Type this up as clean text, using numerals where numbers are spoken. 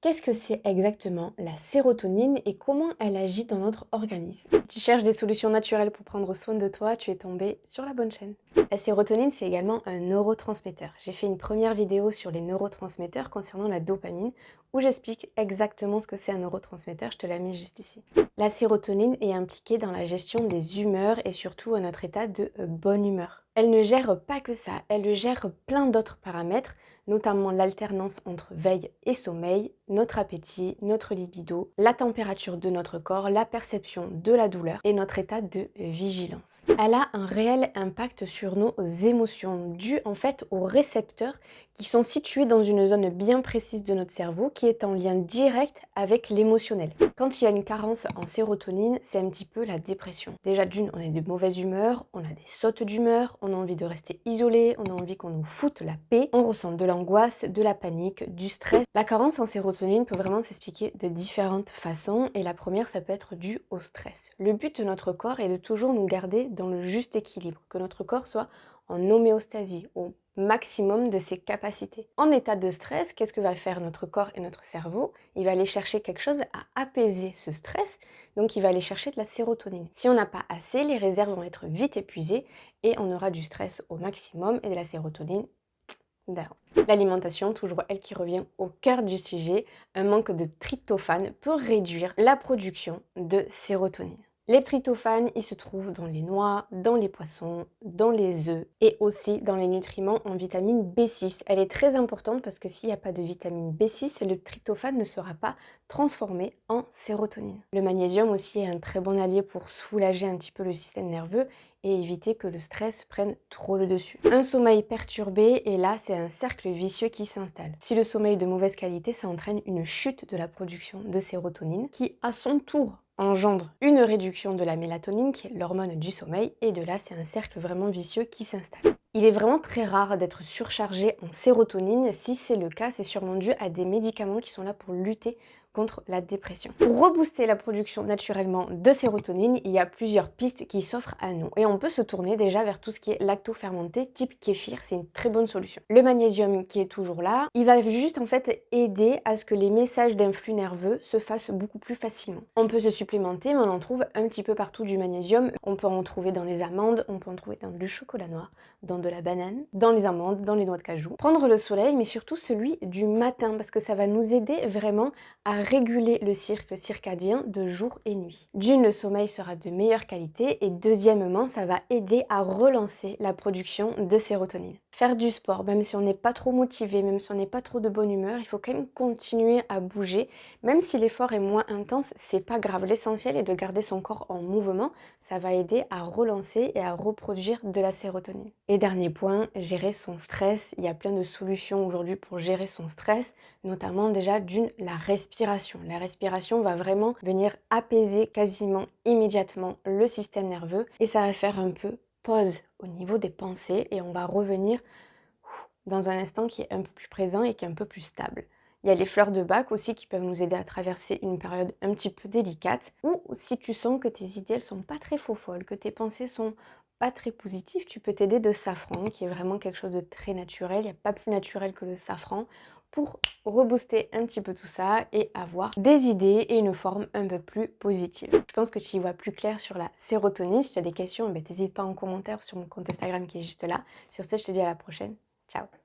Qu'est-ce que c'est exactement la sérotonine et comment elle agit dans notre organisme? Si tu cherches des solutions naturelles pour prendre soin de toi, tu es tombé sur la bonne chaîne. La sérotonine, c'est également un neurotransmetteur. J'ai fait une première vidéo sur les neurotransmetteurs concernant la dopamine où j'explique exactement ce que c'est un neurotransmetteur, je te l'ai mis juste ici. La sérotonine est impliquée dans la gestion des humeurs et surtout à notre état de bonne humeur. Elle ne gère pas que ça, elle gère plein d'autres paramètres, notamment l'alternance entre veille et sommeil, notre appétit, notre libido, la température de notre corps, la perception de la douleur et notre état de vigilance. Elle a un réel impact sur nos émotions, dû en fait aux récepteurs qui sont situés dans une zone bien précise de notre cerveau qui est en lien direct avec l'émotionnel. Quand il y a une carence en sérotonine, c'est un petit peu la dépression. Déjà d'une, on est de mauvaise humeur, on a des sautes d'humeur, on a envie de rester isolé, on a envie qu'on nous foute la paix, on ressent de l'angoisse, de la panique, du stress. La carence en sérotonine peut vraiment s'expliquer de différentes façons et la première, ça peut être dû au stress. Le but de notre corps est de toujours nous garder dans le juste équilibre, que notre corps soit en homéostasie, au maximum de ses capacités. En état de stress, qu'est-ce que va faire notre corps et notre cerveau? Il va aller chercher quelque chose à apaiser ce stress, donc il va aller chercher de la sérotonine. Si on n'a pas assez, les réserves vont être vite épuisées et on aura du stress au maximum et de la sérotonine down. L'alimentation, toujours elle qui revient au cœur du sujet, un manque de tryptophane peut réduire la production de sérotonine. Les tryptophanes, ils se trouvent dans les noix, dans les poissons, dans les œufs et aussi dans les nutriments en vitamine B6. Elle est très importante parce que s'il n'y a pas de vitamine B6, le tryptophane ne sera pas transformé en sérotonine. Le magnésium aussi est un très bon allié pour soulager un petit peu le système nerveux et éviter que le stress prenne trop le dessus. Un sommeil perturbé, et là, c'est un cercle vicieux qui s'installe. Si le sommeil est de mauvaise qualité, ça entraîne une chute de la production de sérotonine qui, à son tour, engendre une réduction de la mélatonine, qui est l'hormone du sommeil, et de là, c'est un cercle vraiment vicieux qui s'installe. Il est vraiment très rare d'être surchargé en sérotonine. Si c'est le cas, c'est sûrement dû à des médicaments qui sont là pour lutter contre la dépression. Pour rebooster la production naturellement de sérotonine, il y a plusieurs pistes qui s'offrent à nous. Et on peut se tourner déjà vers tout ce qui est lacto-fermenté type kéfir, c'est une très bonne solution. Le magnésium qui est toujours là, il va juste en fait aider à ce que les messages d'influx nerveux se fassent beaucoup plus facilement. On peut se supplémenter, mais on en trouve un petit peu partout du magnésium. On peut en trouver dans les amandes, on peut en trouver dans du chocolat noir, dans de la banane, dans les amandes, dans les noix de cajou. Prendre le soleil, mais surtout celui du matin, parce que ça va nous aider vraiment à réguler le cycle circadien de jour et nuit. D'une, le sommeil sera de meilleure qualité et deuxièmement, ça va aider à relancer la production de sérotonine. Faire du sport, même si on n'est pas trop motivé, même si on n'est pas trop de bonne humeur, il faut quand même continuer à bouger. Même si l'effort est moins intense, c'est pas grave. L'essentiel est de garder son corps en mouvement. Ça va aider à relancer et à reproduire de la sérotonine. Et dernier point, gérer son stress. Il y a plein de solutions aujourd'hui pour gérer son stress, notamment déjà d'une, la respiration. La respiration va vraiment venir apaiser quasiment immédiatement le système nerveux et ça va faire un peu pause au niveau des pensées et on va revenir dans un instant qui est un peu plus présent et qui est un peu plus stable. Il y a les fleurs de bac aussi qui peuvent nous aider à traverser une période un petit peu délicate ou si tu sens que tes idées elles sont pas très faux-folles, que tes pensées sont pas très positives, tu peux t'aider de safran qui est vraiment quelque chose de très naturel. Il n'y a pas plus naturel que le safran pour rebooster un petit peu tout ça et avoir des idées et une forme un peu plus positive. Je pense que tu y vois plus clair sur la sérotonine. Si tu as des questions, n'hésite pas en commentaire sur mon compte Instagram qui est juste là. Sur ce, je te dis à la prochaine. Ciao!